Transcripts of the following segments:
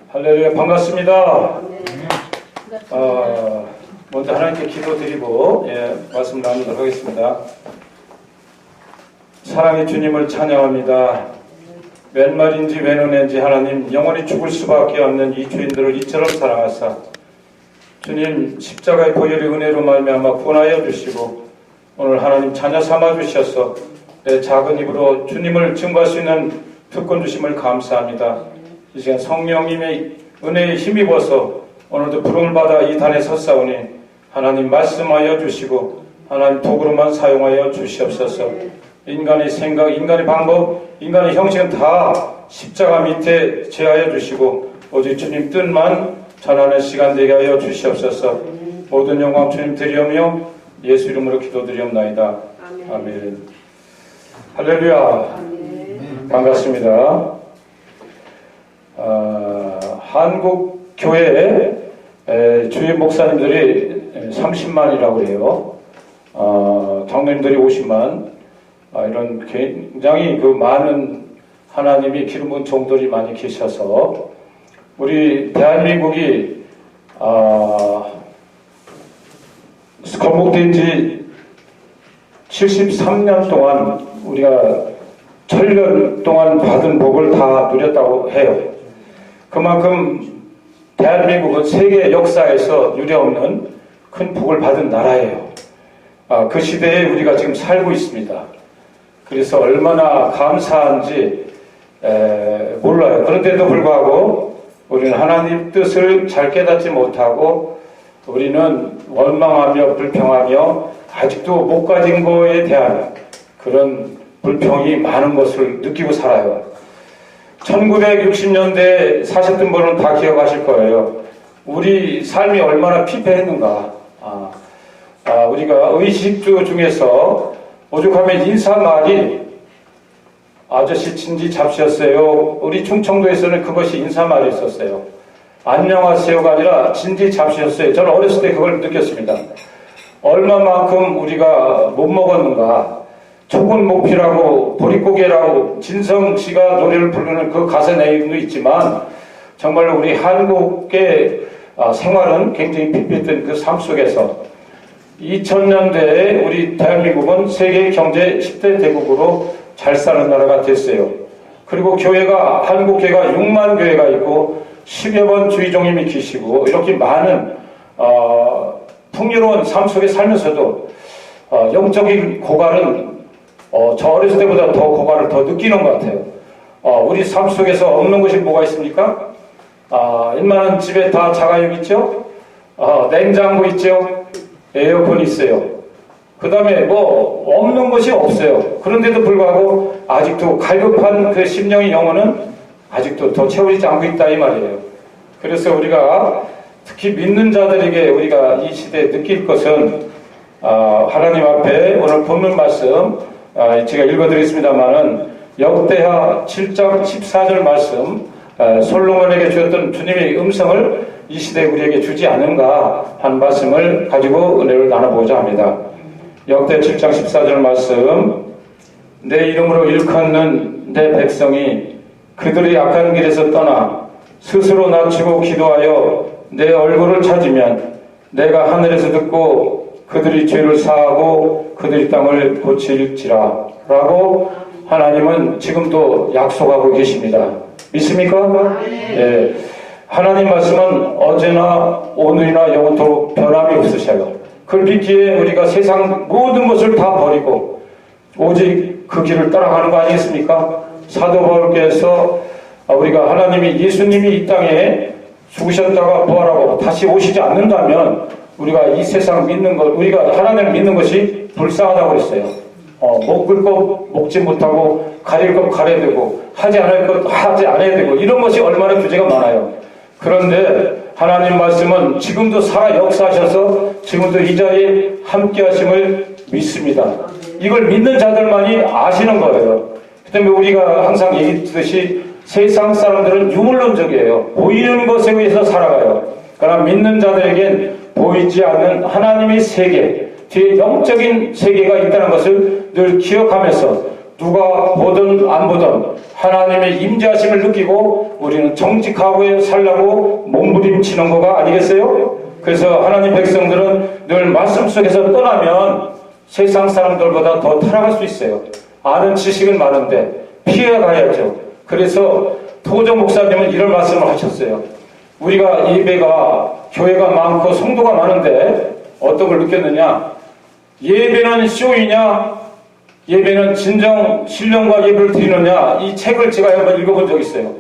할렐루야, 반갑습니다. 먼저 하나님께 기도드리고 말씀 나누도록 하겠습니다. 사랑의 주님을 찬양합니다. 웬 말인지 웬 은혜인지 하나님 영원히 죽을 수밖에 없는 이 주인들을 이처럼 사랑하사 주님 십자가의 보혈의 은혜로 말미암아 구원하여 주시고 오늘 하나님 자녀 삼아 주셔서 내 작은 입으로 주님을 증거할 수 있는 특권 주심을 감사합니다. 이 시간 성령님의 은혜에 힘입어서 오늘도 부름을 받아 이 단에 섰사오니 하나님 말씀하여 주시고 하나님 도구로만 사용하여 주시옵소서. 인간의 생각, 인간의 방법, 인간의 형식은 다 십자가 밑에 제하여 주시고 오직 주님 뜻만 전하는 시간 되게 하여 주시옵소서. 모든 영광 주님 드리오며 예수 이름으로 기도드리옵나이다. 아멘. 할렐루야. 반갑습니다. 한국 교회 주임 목사님들이 30만이라고 해요. 장로님들이 50만. 이런 굉장히 그 많은 하나님이 기름 부은 종들이 많이 계셔서 우리 대한민국이 건국된 지 73년 동안 우리가 천년 동안 받은 복을 다 누렸다고 해요. 그만큼 대한민국은 세계 역사에서 유례없는 큰 복을 받은 나라예요. 그 시대에 우리가 지금 살고 있습니다. 그래서 얼마나 감사한지 몰라요. 그런데도 불구하고 우리는 하나님 뜻을 잘 깨닫지 못하고 우리는 원망하며 불평하며 아직도 못 가진 거에 대한 그런 불평이 많은 것을 느끼고 살아요. 1960년대에 사셨던 분은 다 기억하실 거예요. 우리 삶이 얼마나 피폐했는가. 우리가 의식주 중에서 오죽하면 인사말이 아저씨 진지 잡수셨어요. 우리 충청도에서는 그것이 인사말이 있었어요. 안녕하세요가 아니라 진지 잡수셨어요. 저는 어렸을 때 그걸 느꼈습니다. 얼마만큼 우리가 못 먹었는가. 촉은 목피라고 보릿고개라고 진성씨가 노래를 부르는 그 가사 내용도 있지만 정말 우리 한국의 생활은 굉장히 핍했던 그 삶 속에서 2000년대에 우리 대한민국은 세계 경제 10대 대국으로 잘 사는 나라가 됐어요. 그리고 교회가 한국교회가 6만 교회가 있고 10여 번 주의종님이 계시고 이렇게 많은 풍요로운 삶 속에 살면서도 영적인 고갈은 저 어렸을 때보다 더 고갈을 더 느끼는 것 같아요. 우리 삶 속에서 없는 것이 뭐가 있습니까? 웬만한 집에 다 자가용 있죠? 냉장고 있죠? 에어컨 있어요. 그 다음에 뭐 없는 것이 없어요. 그런데도 불구하고 아직도 갈급한 그 심령의 영혼은 아직도 더 채워지지 않고 있다 이 말이에요. 그래서 우리가 특히 믿는 자들에게 우리가 이 시대에 느낄 것은 하나님 앞에 오늘 본문 말씀 제가 읽어드리겠습니다만은 역대하 7장 14절 말씀 솔로몬에게 주었던 주님의 음성을 이 시대에 우리에게 주지 않은가 한 말씀을 가지고 은혜를 나눠보고자 합니다. 역대 7장 14절 말씀 내 이름으로 일컫는 내 백성이 그들의 약한 길에서 떠나 스스로 낮추고 기도하여 내 얼굴을 찾으면 내가 하늘에서 듣고 그들이 죄를 사하고 그들의 땅을 고칠지라 라고 하나님은 지금도 약속하고 계십니다. 믿습니까? 네. 하나님 말씀은 어제나 오늘이나 영원토록 변함이 없으셔요. 그걸 믿기에 우리가 세상 모든 것을 다 버리고 오직 그 길을 따라가는 거 아니겠습니까? 사도 바울께서 우리가 하나님이 예수님이 이 땅에 죽으셨다가 부활하고 다시 오시지 않는다면 우리가 이 세상 믿는 것, 우리가 하나님을 믿는 것이 불쌍하다고 그랬어요. 먹을 것 먹지 못하고 가릴 것 가려야 되고 하지 않을 것 하지 않아야 되고 이런 것이 얼마나 문제가 많아요. 그런데 하나님 말씀은 지금도 살아 역사하셔서 지금도 이 자리에 함께 하심을 믿습니다. 이걸 믿는 자들만이 아시는 거예요. 그 때문에 우리가 항상 얘기했듯이 세상 사람들은 유물론적이에요. 보이는 것에 의해서 살아가요. 그러나 믿는 자들에겐 보이지 않는 하나님의 세계, 뒤에 영적인 세계가 있다는 것을 늘 기억하면서 누가 보든 안 보든 하나님의 임재하심을 느끼고 우리는 정직하고 살라고 몸부림치는 거가 아니겠어요? 그래서 하나님 백성들은 늘 말씀 속에서 떠나면 세상 사람들보다 더 타락할 수 있어요. 아는 지식은 많은데 피해가야죠. 그래서 도정 목사님은 이런 말씀을 하셨어요. 우리가 예배가 교회가 많고 성도가 많은데 어떤 걸 느꼈느냐? 예배는 쇼이냐? 예배는 진정 신령과 예배를 드리느냐? 이 책을 제가 한번 읽어본 적이 있어요.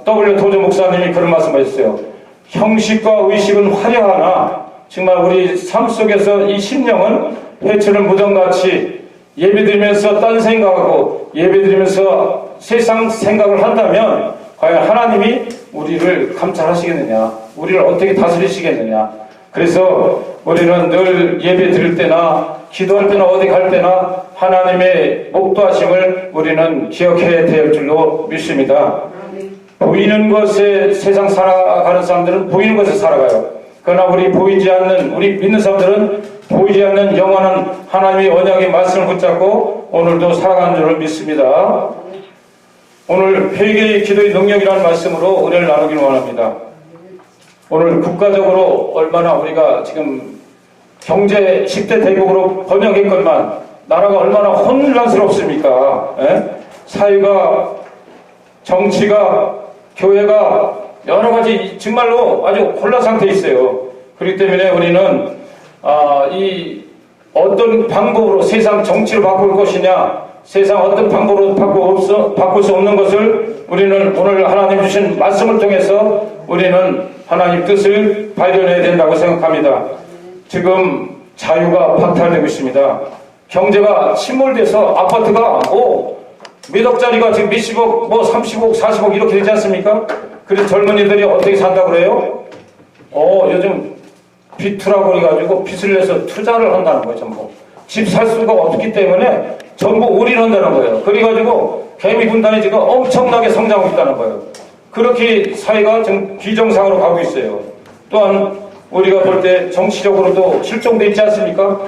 W 도정 목사님이 그런 말씀하셨어요. 형식과 의식은 화려하나 정말 우리 삶 속에서 이 심령은 회초를 무덤같이 예배드리면서 딴 생각하고 예배드리면서 세상 생각을 한다면 과연 하나님이 우리를 감찰하시겠느냐, 우리를 어떻게 다스리시겠느냐. 그래서 우리는 늘 예배 드릴 때나 기도할 때나 어디 갈 때나 하나님의 목도하심을 우리는 기억해야 될 줄로 믿습니다. 보이는 것에 세상 살아가는 사람들은 보이는 것에 살아가요. 그러나 우리 보이지 않는, 우리 믿는 사람들은 보이지 않는 영원한 하나님의 언약의 말씀을 붙잡고 오늘도 살아가는 줄을 믿습니다. 오늘 회개의 기도의 능력이라는 말씀으로 은혜를 나누기를 원합니다. 오늘 국가적으로 얼마나 우리가 지금 경제 10대 대국으로 번영했건만 나라가 얼마나 혼란스럽습니까? 사회가, 정치가, 교회가 여러 가지 정말로 아주 혼란 상태에 있어요. 그렇기 때문에 우리는 이 어떤 방법으로 세상 정치를 바꿀 것이냐, 세상 어떤 방법으로 바꿀 수 없는 것을 우리는 오늘 하나님 주신 말씀을 통해서 우리는 하나님 뜻을 발견해야 된다고 생각합니다. 지금 자유가 박탈되고 있습니다. 경제가 침몰돼서 아파트가 몇 억짜리가 지금 몇십억, 30억, 40억 이렇게 되지 않습니까? 그래서 젊은이들이 어떻게 산다고 그래요? 요즘 비투라고 해가지고 빚을 내서 투자를 한다는 거예요, 전부. 집 살 수가 없기 때문에 전부 올인한다는 거예요. 그래가지고 개미 군단이 지금 엄청나게 성장하고 있다는 거예요. 그렇게 사회가 지금 비정상으로 가고 있어요. 또한 우리가 볼 때 정치적으로도 실종돼 있지 않습니까?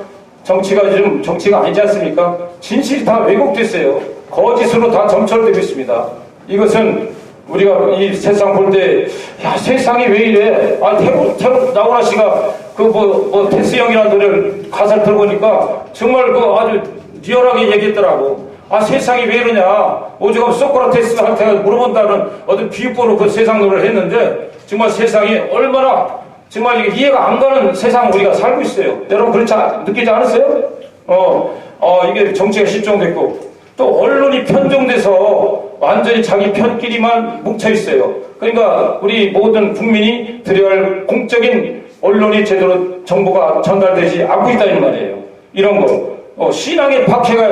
정치가 요즘 정치가 아니지 않습니까? 진실이 다 왜곡됐어요. 거짓으로 다 점철되고 있습니다. 이것은 우리가 이 세상 볼 때, 야, 세상이 왜 이래? 나훈아 씨가 테스 형이라는 노래를 가사를 들어보니까 정말 아주 리얼하게 얘기했더라고. 세상이 왜 이러냐? 오죽하면 소크라테스한테 물어본다는 어떤 비유법으로 그 세상 노래를 했는데 정말 세상이 얼마나 정말 이해가 안 가는 세상 우리가 살고 있어요. 여러분 그렇지 느끼지 않으세요? 이게 정치가 실종됐고 또 언론이 편종돼서 완전히 자기 편끼리만 뭉쳐있어요. 그러니까 우리 모든 국민이 드려야 할 공적인 언론이 제대로 정보가 전달되지 않고 있다는 말이에요. 이런 거. 신앙의 박해가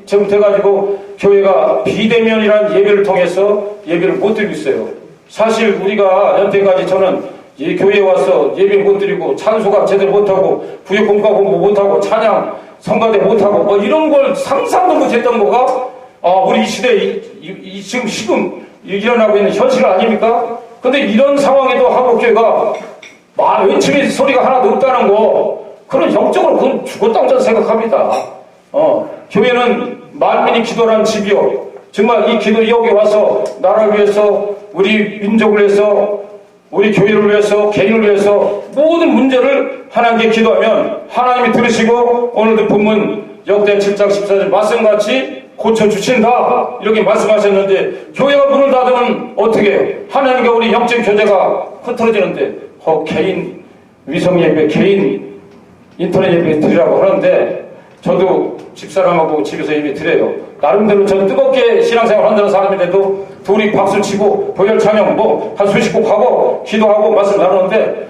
좀 돼가지고 교회가 비대면이라는 예배를 통해서 예배를 못 드리고 있어요. 사실 우리가 여태까지 저는 이 교회에 와서 예배 못 드리고 찬송가 제대로 못하고 구역 공과 공부 못하고 찬양 성가대 못하고 이런 걸 상상도 못했던 거가 우리 이 시대에 지금 일어나고 있는 현실 아닙니까? 근데 이런 상황에도 한국교회가 외침의 소리가 하나도 없다는 거 그런 영적으로 그건 죽었다고 저는 생각합니다. 교회는 만민이 기도하는 집이요. 정말 이 기도 여기 와서 나라를 위해서 우리 민족을 위해서 우리 교회를 위해서 개인을 위해서 모든 문제를 하나님께 기도하면 하나님이 들으시고 오늘도 본문 역대 7장 14절 말씀같이 고쳐주신다 이렇게 말씀하셨는데 교회가 문을 닫으면 어떻게 해요? 하나님과 우리 영적 교제가 흐트러지는데 개인 위성예배 개인 인터넷 예배 드리라고 하는데 저도 집사람하고 집에서 예배 드려요. 나름대로 저는 뜨겁게 신앙생활 한다는 사람인데도 둘이 박수치고 보혈 찬양 한 수십 곡 하고 기도하고 말씀 나누는데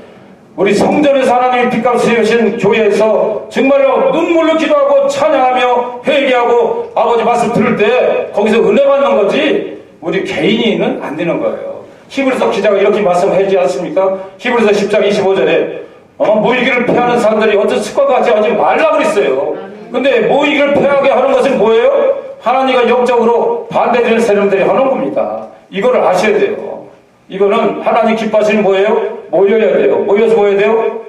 우리 성전에서 하나님의 빛깔 세우신 교회에서 정말로 눈물로 기도하고 찬양하며 회개하고 아버지 말씀 들을 때 거기서 은혜 받는 거지 우리 개인이는 안 되는 거예요. 히브리서 기자가 이렇게 말씀하지 않습니까? 히브리서 10장 25절에 모이기를 패하는 사람들이 어떤 습관과 같이 하지 말라 그랬어요. 근데 모이기를 패하게 하는 것은 뭐예요? 하나님과 영적으로 반대되는 사람들이 하는 겁니다. 이거를 아셔야 돼요. 이거는 하나님 기뻐하시는 뭐예요? 모여야 돼요. 모여서 뭐 해야 돼요?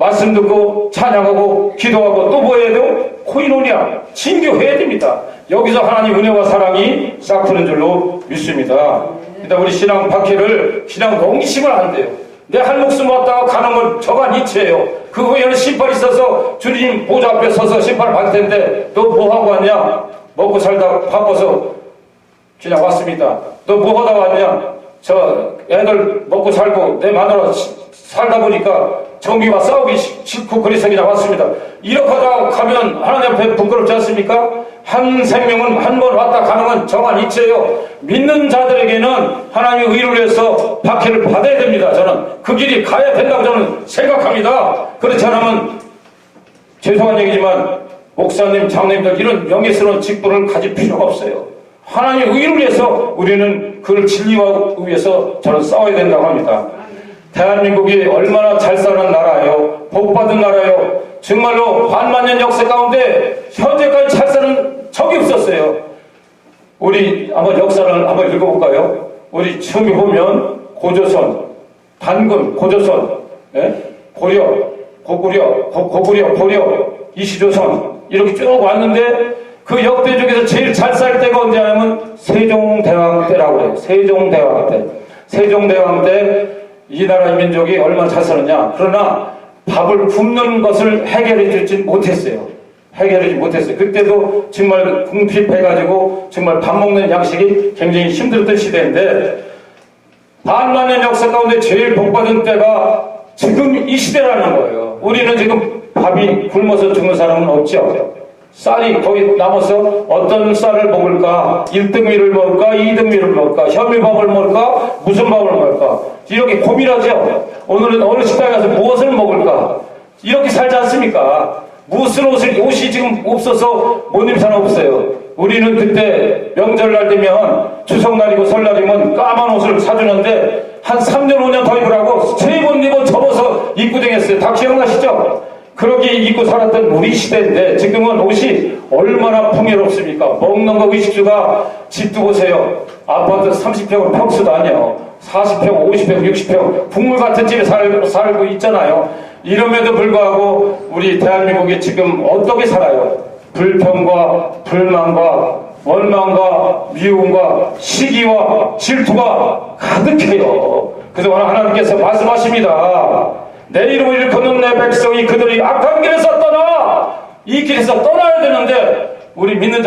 말씀 듣고 찬양하고 기도하고 또 뭐 해야 돼요? 코이노니아 진교해야 됩니다. 여기서 하나님 은혜와 사랑이 싹 트는 줄로 믿습니다. 일단 우리 신앙 박해를 그냥 넘기시면 안 돼요. 내 한 목숨 왔다가 가는 건 저간 이치예요. 그 후에는 심판이 있어서 주님 보좌 앞에 서서 심판을 받을 텐데 너 뭐 하고 왔냐? 먹고 살다 바빠서 그냥 왔습니다. 너 뭐 하다 왔냐? 저 애들 먹고 살고 내 마누라 살다 보니까 정기와 싸우기 싫고 그래서 그냥 왔습니다. 이렇게 하다 가면 하나님 앞에 부끄럽지 않습니까? 한 생명은 한 번 왔다 가는 건 정한 이치예요. 믿는 자들에게는 하나님의 의를 위해서 박해를 받아야 됩니다. 저는 그 길이 가야 된다고 저는 생각합니다. 그렇지 않으면 죄송한 얘기지만 목사님, 장로님들 이런 명예스러운 직분을 가질 필요가 없어요. 하나님의 의를 위해서 우리는 그를 진리와 위해서 저는 싸워야 된다고 합니다. 대한민국이 얼마나 잘 사는 나라예요. 복받은 나라예요. 정말로 반만년 역사 가운데 현재까지 잘 사는 적이 없었어요. 우리 한번 역사를 한번 읽어볼까요? 우리 처음에 보면 고조선, 단군, 고조선, 고려, 고구려, 이시조선 이렇게 쭉 왔는데 그 역대 중에서 제일 잘 살 때가 언제냐면 세종대왕 때라고 해요. 세종대왕 때. 세종대왕 때 이 나라의 민족이 얼마나 잘 살았냐. 그러나 밥을 굶는 것을 해결해 주지 못했어요. 해결하지 못했어요. 그때도 정말 궁핍해가지고 정말 밥 먹는 양식이 굉장히 힘들었던 시대인데 반만년 역사 가운데 제일 복받은 때가 지금 이 시대라는 거예요. 우리는 지금 밥이 굶어서 죽는 사람은 없죠. 쌀이 거기 남아서 어떤 쌀을 먹을까? 1등미를 먹을까? 2등미를 먹을까? 현미밥을 먹을까? 무슨 밥을 먹을까? 이렇게 고민하죠. 오늘은 어느 식당에 가서 무엇을 먹을까? 이렇게 살지 않습니까? 무슨 옷이 지금 없어서 못 입는 사람 없어요. 우리는 그때 명절날 되면 추석날이고 설날이면 까만 옷을 사주는데 한 3년 5년 더 입으라고 3번 입어 접어서 입고 다녔어요. 다 기억나시죠? 그렇게 입고 살았던 우리 시대인데 지금은 옷이 얼마나 풍요롭습니까? 먹는 거 의식주가 집도 보세요. 아파트 30평은 평수도 아니에요. 40평, 50평, 60평 국물 같은 집에 살고 있잖아요. 이럼에도 불구하고 우리 대한민국이 지금 어떻게 살아요? 불평과 불만과 원망과 미움과 시기와 질투가 가득해요. 그래서 하나님께서 말씀하십니다. 내 이름을 일컫는 내 백성이 그들이 악한 길에서 떠나 이 길에서 떠나야 되는데 우리 믿는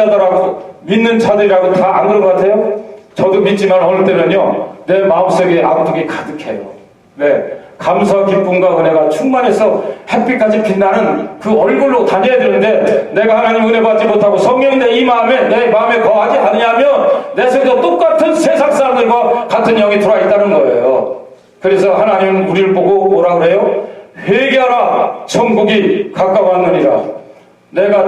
자들이라고 다 안 그런 것 같아요? 저도 믿지만 어느 때는요 내 마음속에 악독이 가득해요. 왜? 감사와 기쁨과 은혜가 충만해서 햇빛까지 빛나는 그 얼굴로 다녀야 되는데 내가 하나님 은혜 받지 못하고 성령 내 마음에 거하지 않으냐면 내 속에도 똑같은 세상 사람들과 같은 영이 들어와 있다는 거예요. 그래서 하나님은 우리를 보고 뭐라 그래요? 회개하라 천국이 가까웠느니라. 내가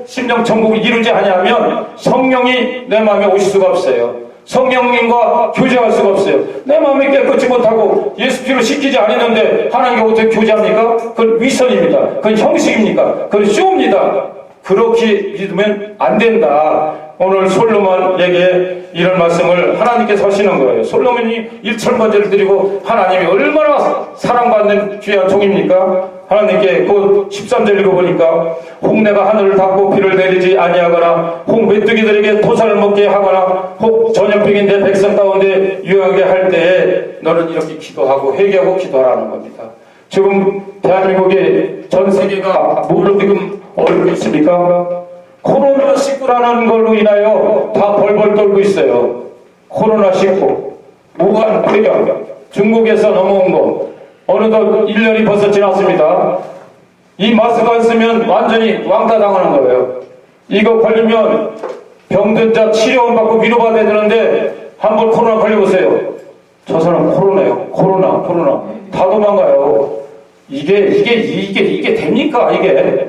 심령 천국을 이루지 않으면 성령이 내 마음에 오실 수가 없어요. 성령님과 교제할 수가 없어요. 내 마음이 깨끗이 못하고 예수 피로 씻기지 않았는데 하나님과 어떻게 교제합니까? 그건 위선입니다. 그건 형식입니까? 그건 쇼입니다. 그렇게 믿으면 안 된다. 오늘 솔로몬에게 이런 말씀을 하나님께서 하시는 거예요. 솔로몬이 1,000번제를 드리고 하나님이 얼마나 사랑받는 귀한 종입니까? 하나님께 그 13절 읽어보니까 홍내가 하늘을 닫고 비를 내리지 아니하거나 홍 메뚜기들에게 토산을 먹게 하거나 혹 전염병인 내 백성 가운데 유하게 할 때에 너는 이렇게 기도하고 회개하고 기도하라는 겁니다. 지금 대한민국의 전 세계가 뭐로 지금 어렵고 있습니까? 코로나19라는 걸로 인하여 다 벌벌 떨고 있어요. 코로나19 무관 폐경 중국에서 넘어온 거 어느덧 1년이 벌써 지났습니다. 이 마스크 안 쓰면 완전히 왕따 당하는 거예요. 이거 걸리면 병든 자 치료원 받고 위로받아야 되는데 한번 코로나 걸려보세요. 저 사람 코로나예요. 코로나 다 도망가요. 이게 됩니까? 이게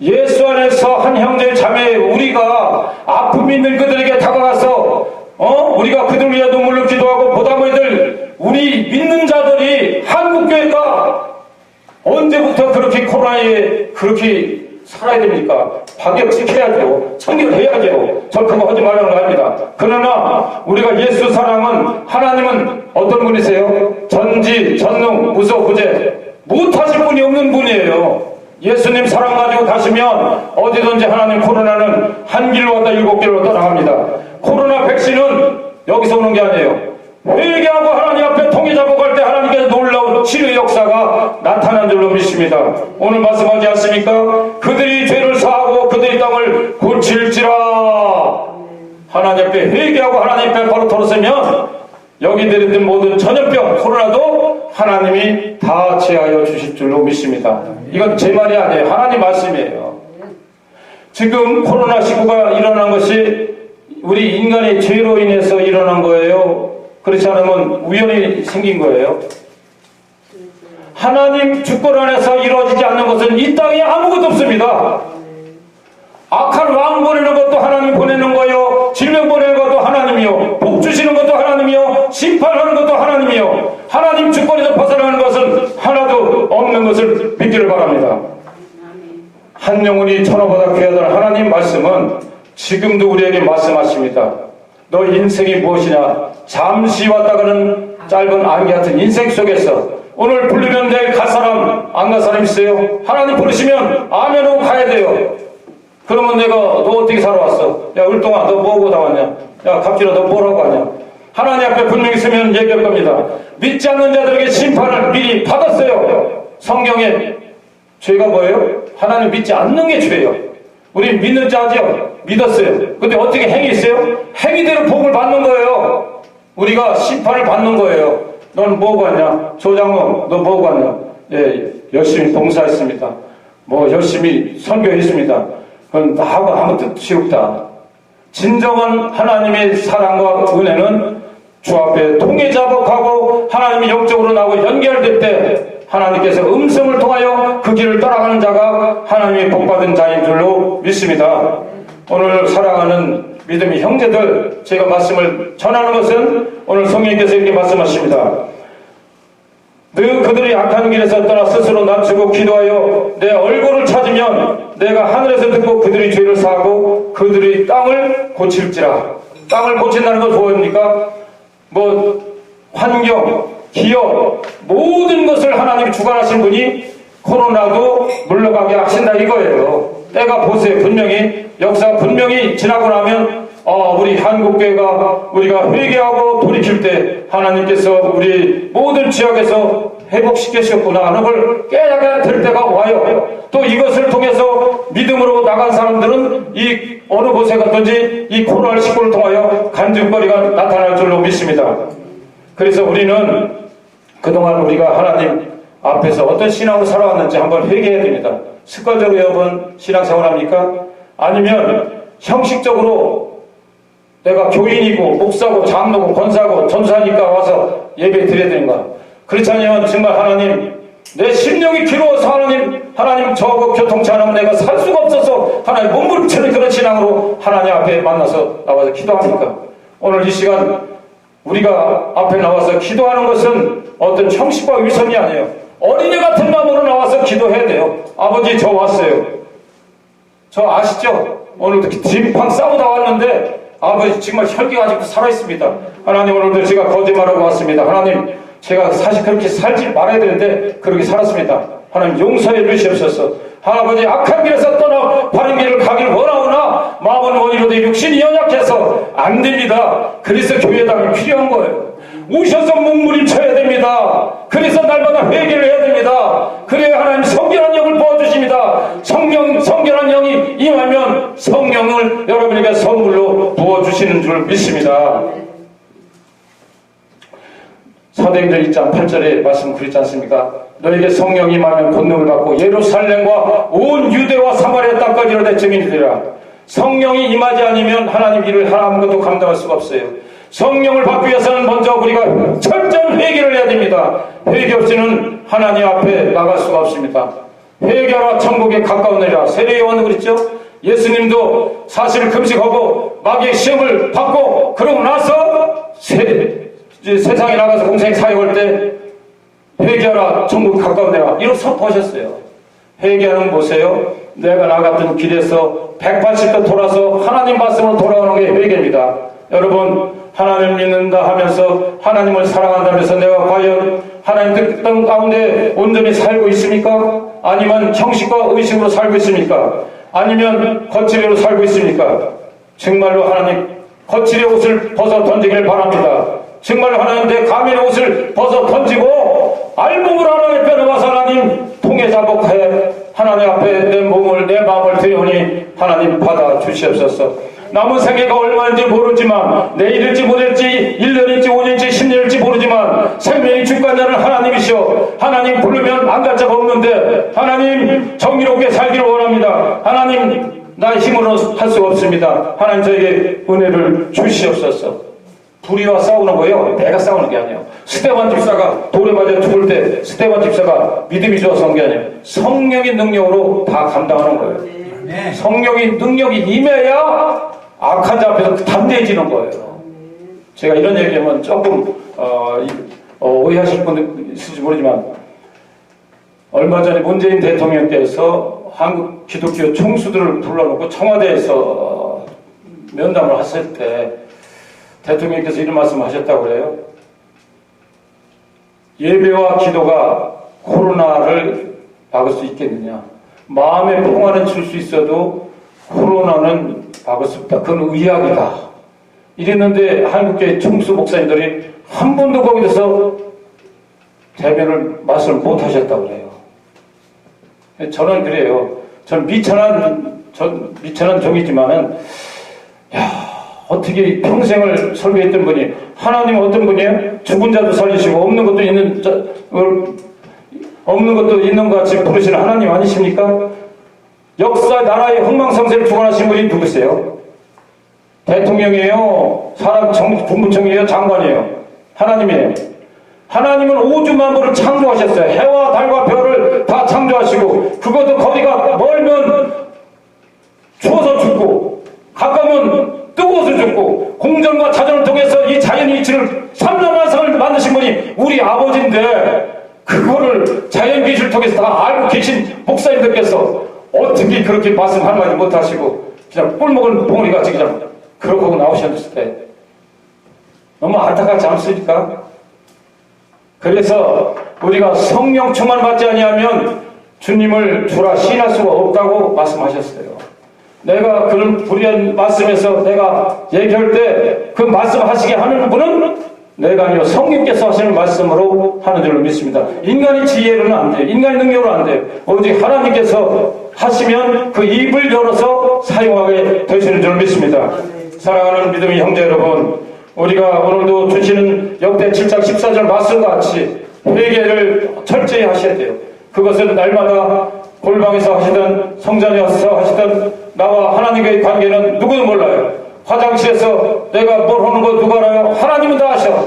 예수 안에서 한 형제 자매 우리가 아픔 있는 그들에게 다가가서 우리가 그들 위해 눈물로 기도하고 보다보이들 우리 믿는 자들이 한국교회가 언제부터 그렇게 코로나에 그렇게 살아야 됩니까? 방역 지켜야죠. 청결해야죠. 저 그거 하지 말라는 거 아닙니다. 그러나 우리가 예수 사랑은 하나님은 어떤 분이세요? 전지, 전능, 무소, 구제 못하실 분이 없는 분이에요. 예수님 사랑 가지고 가시면 어디든지 하나님 코로나는 한 길로 왔다 7길로 떠나갑니다. 코로나 백신은 여기서 오는 게 아니에요. 회개하고 하나님 앞에 통해 잡아갈 때 하나님께서 놀라운 치료의 역사가 나타난 줄로 믿습니다. 오늘 말씀하지 않습니까? 그들이 죄를 사하고 그들의 땅을 고칠지라. 하나님 앞에 회개하고 하나님 앞에 바로 돌아서면 여기 내렸던 모든 전염병 코로나도 하나님이 다 제하여 주실 줄로 믿습니다. 이건 제 말이 아니에요. 하나님 말씀이에요. 지금 코로나19가 일어난 것이 우리 인간의 죄로 인해서 일어난 거예요? 그렇지 않으면 우연히 생긴 거예요? 하나님 주권 안에서 이루어지지 않는 것은 이 땅에 아무것도 없습니다. 악한 왕 보내는 것도 하나님 보내는 거요, 질병 보내는 것도 하나님이요, 복 주시는 것도 하나님이요, 심판하는 것도 하나님이요. 하나님 주권에서 벗어나는 것은 하나도 없는 것을 믿기를 바랍니다. 한 영혼이 천하보다 귀하다는 하나님 말씀은 지금도 우리에게 말씀하십니다. 너 인생이 무엇이냐? 잠시 왔다가는 짧은 안개 같은 인생 속에서 오늘 부르면 내일 갈 사람, 안 갈 사람 있어요? 하나님 부르시면 아멘 하고 가야 돼요. 그러면 내가 너 어떻게 살아왔어? 야 을동아 너 뭐하고 나왔냐? 야 갑질아 너 뭐라고 하냐? 하나님 앞에 분명히 있으면 얘기할 겁니다. 믿지 않는 자들에게 심판을 미리 받았어요. 성경에 죄가 뭐예요? 하나님 믿지 않는 게 죄예요. 우리 믿는 자죠? 믿었어요. 근데 어떻게 행위 있어요? 행위대로 복을 받는 거예요. 우리가 심판을 받는 거예요. 넌 뭐하고 왔냐? 조장모 너 뭐하고 왔냐? 예, 열심히 봉사했습니다. 뭐 열심히 선교했습니다. 그건 나하고 아무 뜻이 없다. 진정한 하나님의 사랑과 은혜는 주 앞에 통해 잡아가고 하나님이 영적으로 나하고 연결될 때 하나님께서 음성을 통하여 그 길을 따라가는 자가 하나님의 복받은 자인 줄로 믿습니다. 오늘 사랑하는 믿음의 형제들, 제가 말씀을 전하는 것은 오늘 성령께서 이렇게 말씀하십니다. 늘 그들이 악한 길에서 떠나 스스로 낮추고 기도하여 내 얼굴을 찾으면 내가 하늘에서 듣고 그들이 죄를 사하고 그들의 땅을 고칠지라. 땅을 고친다는 건 뭐입니까? 뭐 환경, 기업, 모든 것을 하나님이 주관하신 분이 코로나도 물러가게 하신다 이거예요. 때가 보세요. 분명히 역사가 분명히 지나고 나면 우리 한국교회가 우리가 회개하고 돌이킬 때 하나님께서 우리 모든 지역에서 회복시키셨구나 하는 걸 깨닫게 될 때가 와요. 또 이것을 통해서 믿음으로 나간 사람들은 이 어느 곳에 갔든지 이 코로나19를 통하여 간증거리가 나타날 줄로 믿습니다. 그래서 우리는 그동안 우리가 하나님 앞에서 어떤 신앙으로 살아왔는지 한번 회개해야 됩니다. 습관적으로 여러분 신앙생활 합니까? 아니면 형식적으로 내가 교인이고 목사고 장로고 권사고 전사니까 와서 예배 드려야 되는가? 그렇지 않으면 정말 하나님 내 심령이 길어서 하나님 저거 교통치 않으면 내가 살 수가 없어서 하나님 몸부림치는 그런 신앙으로 하나님 앞에 만나서 나와서 기도합니까? 오늘 이 시간 우리가 앞에 나와서 기도하는 것은 어떤 형식과 위선이 아니에요. 어린애 같은 마음으로 나와서 기도해야 돼요. 아버지 저 왔어요. 저 아시죠? 오늘도 뒷방 싸우다 왔는데 아버지 정말 혈기가 아직도 살아있습니다. 하나님 오늘도 제가 거짓말하고 왔습니다. 하나님 제가 사실 그렇게 살지 말아야 되는데 그렇게 살았습니다. 하나님 용서해 주시옵소서. 아버지 악한 길에서 떠나 바른 길을 가길 원하오나 마음은 원이로도 육신이 연약해서 안 됩니다. 그래서 교회당이 필요한 거예요. 오셔서 몸부림쳐야 됩니다. 그래서 날마다 회개를 해야 됩니다. 그래야 하나님 성결한 영을 부어주십니다. 성결한 영이 임하면 성령을 여러분에게 선물로 부어주시는 줄 믿습니다. 사도행전 1장 8절에 말씀 그랬지 않습니까? 너에게 성령이 임하면 권능을 받고 예루살렘과 온 유대와 사마리아 땅까지 이르되 증인이 되리라. 성령이 임하지 않으면 하나님 일을 아무것도 감당할 수가 없어요. 성령을 받기 위해서는 먼저 우리가 철저한 회개를 해야 됩니다. 회개 없이는 하나님 앞에 나갈 수가 없습니다. 회개하라 천국에 가까우니라. 세례 요한도 그랬죠. 예수님도 사실 금식하고 마귀의 시험을 받고 그러고 나서 세상에 나가서 공생 사역할 때 회개하라 천국 가까우니라 이렇게 선포하셨어요. 회개하는 보세요. 내가 나갔던 길에서 180도 돌아서 하나님 말씀으로 돌아오는 게 회개입니다. 여러분 하나님 믿는다 하면서 하나님을 사랑한다면서 내가 과연 하나님 뜻 가운데 온전히 살고 있습니까? 아니면 형식과 의식으로 살고 있습니까? 아니면 거칠이로 살고 있습니까? 정말로 하나님 거칠의 옷을 벗어 던지길 바랍니다. 정말 하나님 내 가면의 옷을 벗어 던지고 알몸으로 하나님 빼놓아서 하나님 통해 자복하여 하나님 앞에 내 몸을 내 마음을 드리오니 하나님 받아 주시옵소서. 남은 생애가 얼마인지 모르지만 내일일지 모레일지 1년일지 5년일지 10년일지 모르지만 생명이 주관자는 하나님이시오. 하나님 부르면 안 갈 자가 없는데 하나님 정의롭게 살기를 원합니다. 하나님 나의 힘으로 할 수가 없습니다. 하나님 저에게 은혜를 주시옵소서. 불의와 싸우는 거예요. 내가 싸우는 게 아니에요. 스데반 집사가 돌에 맞아 죽을 때 스데반 집사가 믿음이 좋아서 한 게 아니에요. 성령의 능력으로 다 감당하는 거예요. 성령의 능력이 임해야 악한 자 앞에서 담대해지는 거예요. 제가 이런 얘기하면 조금 오해하실 분들 있을지 모르지만 얼마 전에 문재인 대통령께서 한국 기독교 총수들을 불러놓고 청와대에서 면담을 하실 때 대통령께서 이런 말씀을 하셨다고 그래요. 예배와 기도가 코로나를 막을 수 있겠느냐. 마음의 평화는 줄 수 있어도 코로나는 막을 수 없다. 그건 의학이다. 이랬는데 한국교회 총수 목사님들이 한 번도 거기서 대변을 말씀을 못 하셨다고 그래요. 저는 그래요. 전 미천한 종이지만은 어떻게 평생을 설교했던 분이 하나님 어떤 분이에요? 죽은 자도 살리시고 없는 것도 있는 것 같이 부르시는 하나님 아니십니까? 역사 나라의 흥망성쇠를 주관하신 분이 누구세요? 대통령이에요? 사람 국무총리예요? 장관이에요? 하나님이에요. 하나님은 우주 만물을 창조하셨어요. 해와 달과 별을 다 창조하시고 그것도 거리가 멀면 추워서 죽고 가까우면 뜨거워서 죽고 공전과 자전을 통해서 이 자연의 이치를 삼라만상을 만드신 분이 우리 아버지인데 그거를 자연기술을 통해서 다 알고 계신 목사님들께서 어떻게 그렇게 말씀 한마디 못하시고 그냥 꿀먹은 봉우리같이 그냥 그러고 하고 나오셨을 때 너무 안타깝지 않습니까? 그래서 우리가 성령 충만 받지 아니하면 주님을 주라 시인할 수가 없다고 말씀하셨어요. 내가 그런 불의한 말씀에서 내가 얘기할 때 그 말씀하시게 하는 분은 내가 아니요 성령께서 하시는 말씀으로 하는 줄로 믿습니다. 인간의 지혜로는 안 돼요. 인간의 능력으로 안 돼요. 오직 하나님께서 하시면 그 입을 열어서 사용하게 되시는 줄로 믿습니다. 사랑하는 믿음의 형제 여러분, 우리가 오늘도 주시는 역대 7장 14절 말씀과 같이 회개를 철저히 하셔야 돼요. 그것은 날마다 골방에서 하시든 성전에서 하시든 나와 하나님과의 관계는 누구도 몰라요. 화장실에서 내가 뭘 하는 거 누가 알아요? 하나님은 다 아셔.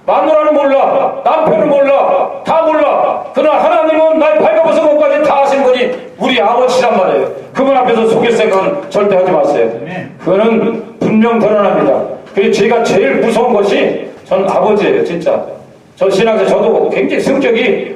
마누라는 몰라. 남편은 몰라. 다 몰라. 그러나 하나님은 날 발가벗은 것까지 다 아신 분이 우리 아버지란 말이에요. 그분 앞에서 속일 생각은 절대 하지 마세요. 그거는 분명 드러납니다. 그래서 제가 제일 무서운 것이 전 아버지예요. 진짜. 저 신앙생 저도 굉장히 성격이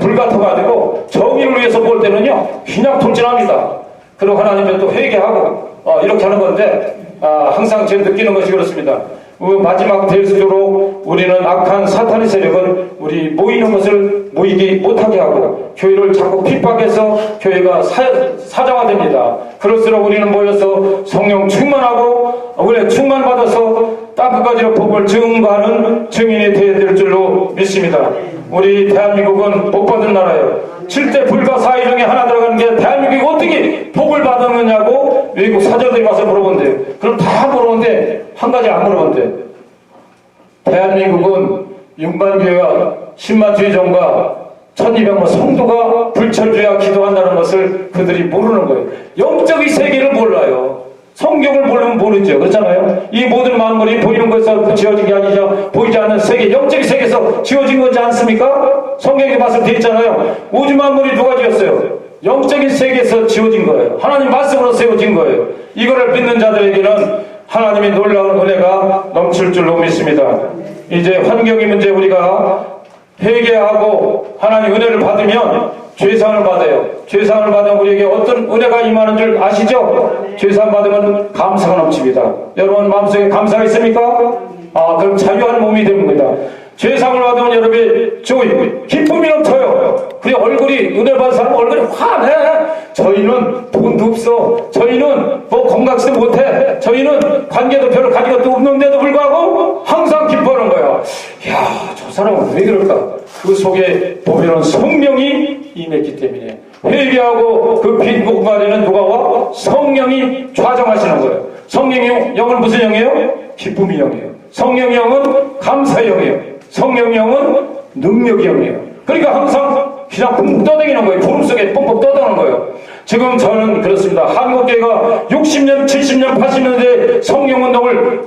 불같아가지고 정의를 위해서 볼 때는요 그냥 돌진합니다. 그리고 하나님은 또 회개하고 이렇게 하는 건데 항상 제가 느끼는 것이 그렇습니다. 마지막 대수로 우리는 악한 사탄의 세력은 우리 모이는 것을 모이기 못하게 하고 교회를 자꾸 핍박해서 교회가 사자화됩니다. 그럴수록 우리는 모여서 성령 충만하고 은혜 충만받아서 땅끝까지로 복을 증거하는 증인이 되어야 될 줄로 믿습니다. 우리 대한민국은 복받은 나라예요. 7대 불가 사의 중에 하나 들어가는 게 대한민국이 어떻게 복을 받았느냐고 외국 사절들이 와서 물어본대요. 그럼 다 물어보는데 한 가지 안 물어본대. 대한민국은 6만 교회와 10만 주의종과 1200만 성도가 불철주야 기도한다는 것을 그들이 모르는 거예요. 영적인 세계를 몰라요. 성경을 모르면 모르죠. 그렇잖아요. 이 모든 만물이 보이는 것에서 지어진 게 아니죠. 보이지 않는 세계, 영적인 세계에서 지어진 거지 않습니까? 성경에 말씀되어 있잖아요. 우주 만물이 누가 지었어요? 영적인 세계에서 지어진 거예요. 하나님 말씀으로 세워진 거예요. 이거를 믿는 자들에게는 하나님의 놀라운 은혜가 넘칠 줄로 믿습니다. 이제 환경의 문제 우리가 회개하고 하나님 은혜를 받으면 죄사함을 받아요. 죄사함을 받으면 우리에게 어떤 은혜가 임하는 줄 아시죠? 죄사함 받으면 감사가 넘칩니다. 여러분 마음속에 감사가 있습니까? 그럼 자유한 몸이 됩니다. 죄상을 받으면 여러분의 조이, 기쁨이 넘쳐요. 그래, 얼굴이, 은혜 받은 사람 얼굴이 환해. 저희는 돈도 없어. 저희는 뭐 건강치도 못해. 저희는 관계도 별로 가진 것도 없는데도 불구하고 항상 기뻐하는 거야. 야, 저 사람은 왜 그럴까? 그 속에 보면은 성령이 임했기 때문에. 회개하고 그 빈 공간에는 누가 와? 성령이 좌정하시는 거예요. 성령의 영은 무슨 영이에요? 기쁨의 영이에요. 성령의 영은 감사의 영이에요. 성령의 영은 능력의 영이에요. 그러니까 항상 그냥 붕 떠다니는 거예요. 구름 속에 뻥뻥 떠다니는 거예요. 지금 저는 그렇습니다. 한국교회가 60년, 70년, 80년대 성령운동을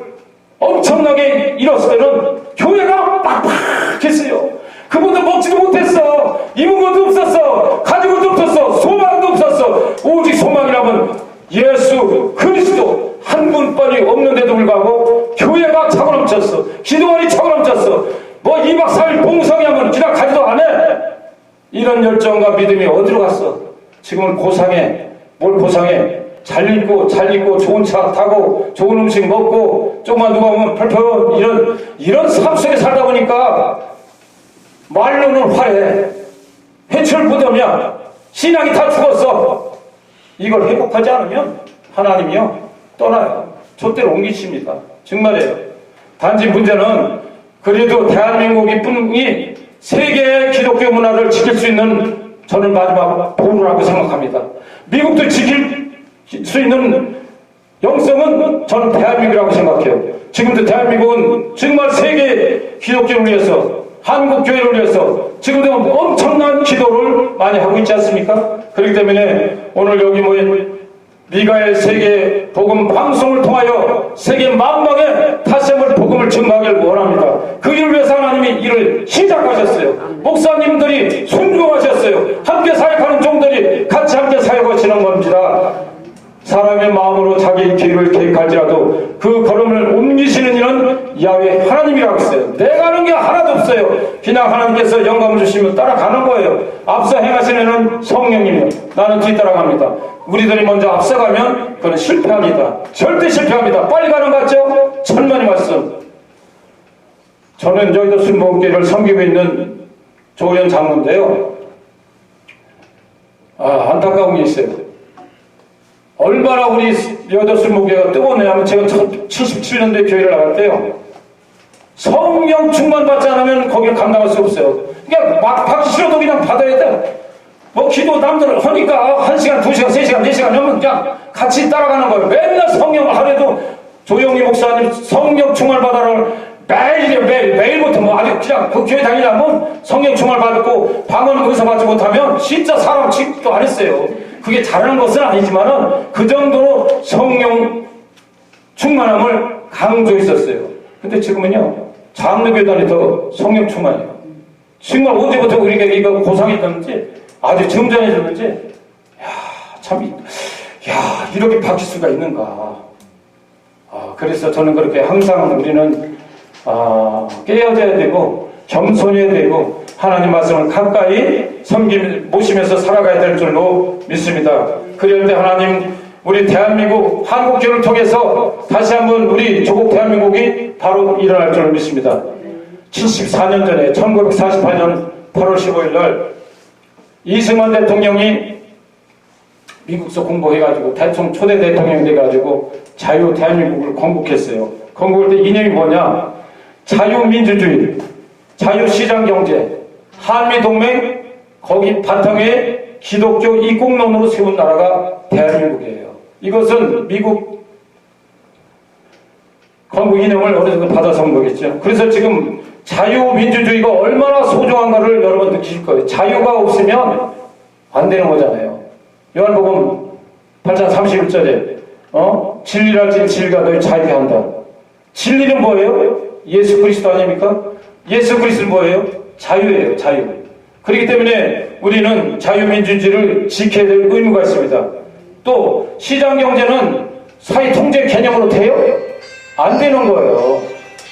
엄청나게 이뤘을 때는 교회가 빡빡했어요. 그분들 먹지도 못했어. 입은 것도 없었어. 가진 것도 없었어. 소망도 없었어. 오직 소망이라면 예수 그리스도 한 분뿐이 없는데도 불구하고 교회가 차고 넘쳤어. 기도원이 차고 넘쳤어. 뭐 2박 4일 봉성하면 그냥 가지도 안 해. 이런 열정과 믿음이 어디로 갔어? 지금은 고상해. 뭘 고상해? 잘 입고 좋은 차 타고 좋은 음식 먹고 조금만 누가 오면 펄펄 이런 삶 속에 살다 보니까 말로는 화해. 해출 부담이야. 신앙이 다 죽었어. 이걸 회복하지 않으면 하나님이요 떠나요. 촛대로 옮기십니다. 정말이에요. 단지 문제는 그래도 대한민국이 뿐이 세계의 기독교 문화를 지킬 수 있는 저는 마지막 보루라고 생각합니다. 미국도 지킬 수 있는 영성은 저는 대한민국이라고 생각해요. 지금도 대한민국은 정말 세계 기독교를 위해서 한국교회를 위해서 지금도 엄청난 기도를 많이 하고 있지 않습니까? 그렇기 때문에 오늘 여기 모인 미가엘 세계 복음 방송을 통하여 세계 만방에 다시 한번 복음을 증거하기를 원합니다. 그 일을 위해서 하나님이 일을 시작하셨어요. 목사님들이 순종하셨어요. 함께 사역하는 종들이 같이 함께 사역하시는 겁니다. 사람의 마음으로 자기 길을 계획할지라도 그 걸음을 옮기시는 이는 야훼 하나님이라고 했어요. 내가 하는 게 하나도 없어요. 그냥 하나님께서 영감을 주시면 따라가는 거예요. 앞서 행하시는 이는 성령님이요. 나는 뒤따라갑니다. 우리들이 먼저 앞서가면 그건 실패합니다. 절대 실패합니다. 빨리 가는 거 같죠? 천만의 말씀. 저는 여의도 순복음교회를 섬기고 있는 조현 장로인데요. 안타까운 게 있어요. 얼마나 우리 여의도 순복음교회가 뜨거웠냐면 제가 77년도에 교회를 나갈 때요. 성령 충만 받지 않으면 거기를 감당할 수 없어요. 그러니까 막 받기 싫어도 그냥 받아야 돼. 뭐 기도 남들 하니까 1시간, 2시간, 3시간, 4시간 하면 그냥 같이 따라가는 거예요. 맨날 성령을 하루에도 조영희 목사님 성령 충만을 받아라. 매일부터 뭐 아주 그냥 그 교회 다니려면 성령 충만을 받고 방언 의사 받지 못하면 진짜 사람 취급도 안 했어요. 그게 잘하는 것은 아니지만은 그 정도로 성령 충만함을 강조했었어요. 근데 지금은요, 장로교단이 더 성령 충만이에요. 정말 언제부터 우리가 이거 고상해졌는지, 아주 점잖해졌는지, 이렇게 바뀔 수가 있는가. 그래서 저는 그렇게 항상 우리는, 깨어져야 되고, 겸손해야 되고, 하나님 말씀을 가까이 모시면서 살아가야 될 줄로 믿습니다. 그럴 때 하나님, 우리 대한민국 한국교회를 통해서 다시 한번 우리 조국 대한민국이 바로 일어날 줄로 믿습니다. 74년 전에 1948년 8월 15일 날 이승만 대통령이 미국서 공부해가지고 초대 대통령이 돼가지고 자유 대한민국을 건국했어요. 건국할 때 이념이 뭐냐? 자유민주주의, 자유시장경제, 한미동맹, 거기 바탕에 기독교 이국론으로 세운 나라가 대한민국이에요. 이것은 미국 건국 이념을 어느 정도 받아서 온 거겠죠. 그래서 지금 자유민주주의가 얼마나 소중한가를 여러분 느끼실 거예요. 자유가 없으면 안 되는 거잖아요. 요한복음 8장 31절에 진리랄지 진리가 너희 자유케 한다. 진리는 뭐예요? 예수 그리스도 아닙니까? 예수 그리스도는 뭐예요? 자유예요. 자유. 그렇기 때문에 우리는 자유민주주의를 지켜야 될 의무가 있습니다. 또 시장경제는 사회통제 개념으로 돼요? 안 되는 거예요.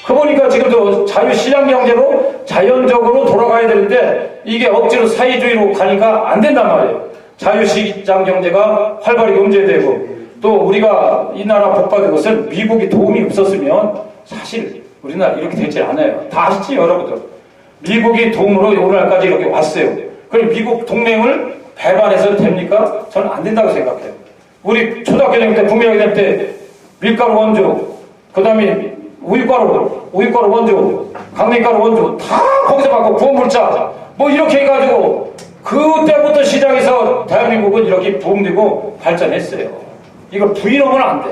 그 보니까 지금도 자유시장경제로 자연적으로 돌아가야 되는데 이게 억지로 사회주의로 가니까 안 된단 말이에요. 자유시장경제가 활발히 용제되고 또 우리가 이 나라 복받은 것은 미국이 도움이 없었으면 사실 우리나라 이렇게 되지 않아요. 다 아시지 여러분들. 미국이 도움으로 오늘날까지 이렇게 왔어요. 그럼 미국 동맹을 배반해서 됩니까? 저는 안 된다고 생각해요. 우리 초등학교 다닐 때, 국민학교 다닐 때 밀가루 원조, 그 다음에 우유가루 원조, 강냉가루 원조 다 거기서 받고 구원물자 뭐 이렇게 해가지고 그때부터 시작해서 대한민국은 이렇게 붐되고 발전했어요. 이걸 부인하면 안 돼.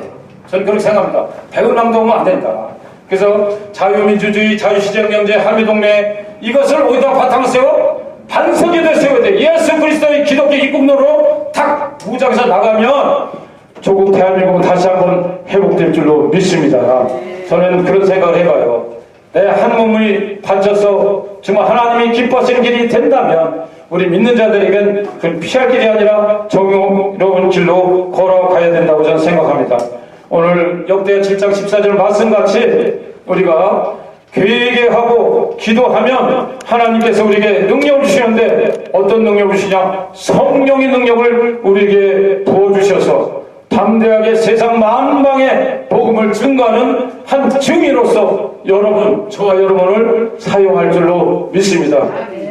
저는 그렇게 생각합니다. 배운 낭동은 안 된다. 그래서 자유민주주의, 자유시장경제, 한미동맹 이것을 어디다 바탕을 세워? 반석에다 세워야 돼. 예수 그리스도의 기독교 입국로로 탁 무장해서 나가면 조국 대한민국은 다시 한번 회복될 줄로 믿습니다. 저는 그런 생각을 해봐요. 내 한 몸을 바쳐서 정말 하나님이 기뻐하시는 길이 된다면 우리 믿는 자들에겐 그 피할 길이 아니라 정의로운 길로 걸어가야 된다고 저는 생각합니다. 오늘 역대하 7장 14절 말씀같이 우리가 회개하고 기도하면 하나님께서 우리에게 능력을 주시는데 어떤 능력을 주시냐? 성령의 능력을 우리에게 부어주셔서 담대하게 세상 만방에 복음을 증거하는 한 증인으로서 여러분, 저와 여러분을 사용할 줄로 믿습니다.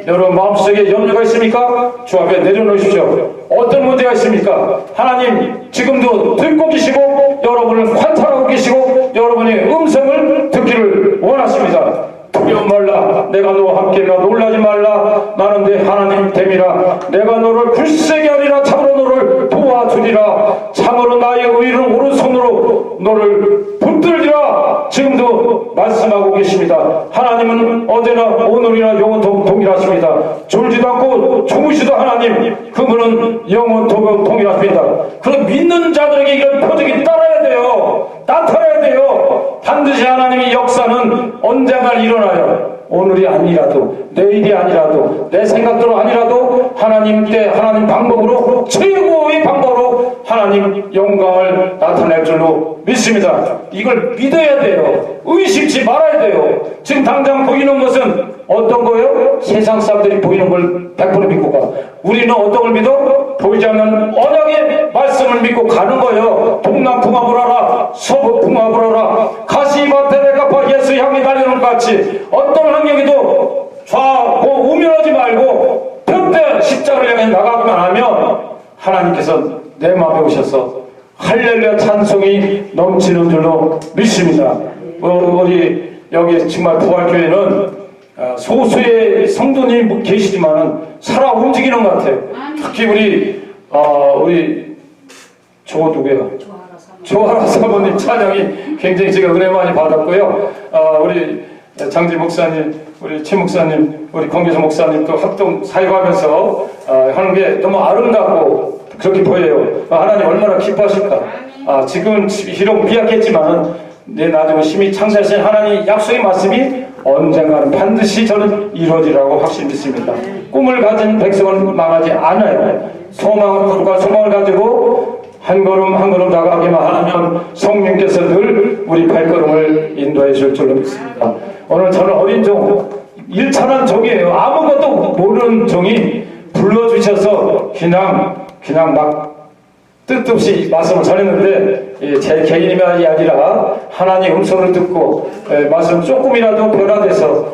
여러분 마음속에 염려가 있습니까? 주 앞에 내려놓으십시오. 어떤 문제가 있습니까? 하나님 지금도 듣고 계시고 여러분을 관찰하고 계시고 여러분의 음성을 듣기를 원하십니다. 두려워 말라. 내가 너와 함께라. 놀라지 말라. 나는 내 하나님 됨이라. 내가 너를 굳세게 하리라. 참으로 너를 도와주리라. 참으로 나의 의를 오른손으로 너를 붙들리라. 지금도 말씀하고 계십니다. 하나님은 어제나 오늘이나 영원토록 동일하십니다. 졸지도 않고 주무시도 하나님 그분은 영원토록 동일하십니다. 그럼 믿는 자들에게 이런 표적이 따라야 돼요. 나타나야 돼요. 반드시 하나님의 역사는 언젠가 일어나요. 오늘이 아니라도 내일이 아니라도 내 생각대로 아니라도 하나님 때 하나님 방법으로 최고의 방법으로 하나님 영광을 나타낼 줄로 믿습니다. 이걸 믿어야 돼요. 의심치 말아야 돼요. 지금 당장 보이는 것은 어떤 거예요? 세상 사람들이 보이는 걸 100% 믿고 가. 우리는 어떤 걸 믿어? 보이지 않는 언약의 말씀을 믿고 가는 거예요. 동남풍압을 하라, 서북풍압을 하라, 가시밭에 내가 예수 향해 달려는 것 같이 어떤 환경에도 좌고 우면하지 말고 뼈대 십자가를 향해 나가기만 하면 하나님께서 내 마음에 오셔서 할렐루야 찬송이 넘치는 줄로 믿습니다. 우리 여기 정말 부활교회는 소수의 성도님이 계시지만은 살아 움직이는 것 같아요. 특히 우리 저거 누구야? 조아라 사모님 찬양이 굉장히 제가 은혜 많이 받았고요. 우리 장지 목사님, 우리 최 목사님, 우리 권교수 목사님도 합동 사역하면서 하는 게 너무 아름답고 그렇게 보여요. 하나님 얼마나 기뻐하실까. 지금은 비록 미약했지만 내 나중에 심히 창세하신 하나님 약속의 말씀이 언젠가는 반드시 저는 이루어지라고 확실히 믿습니다. 꿈을 가진 백성은 망하지 않아요. 소망을 가지고 한 걸음 한 걸음 나가기만 하면 성령께서 늘 우리 발걸음을 인도해 줄 줄로 믿습니다. 오늘 저는 어린 종, 일천한 종이에요. 아무것도 모르는 종이 불러주셔서 그냥 막 뜻없이 말씀을 전했는데 제 개인이 아니라 하나님의 음성을 듣고 말씀 조금이라도 변화돼서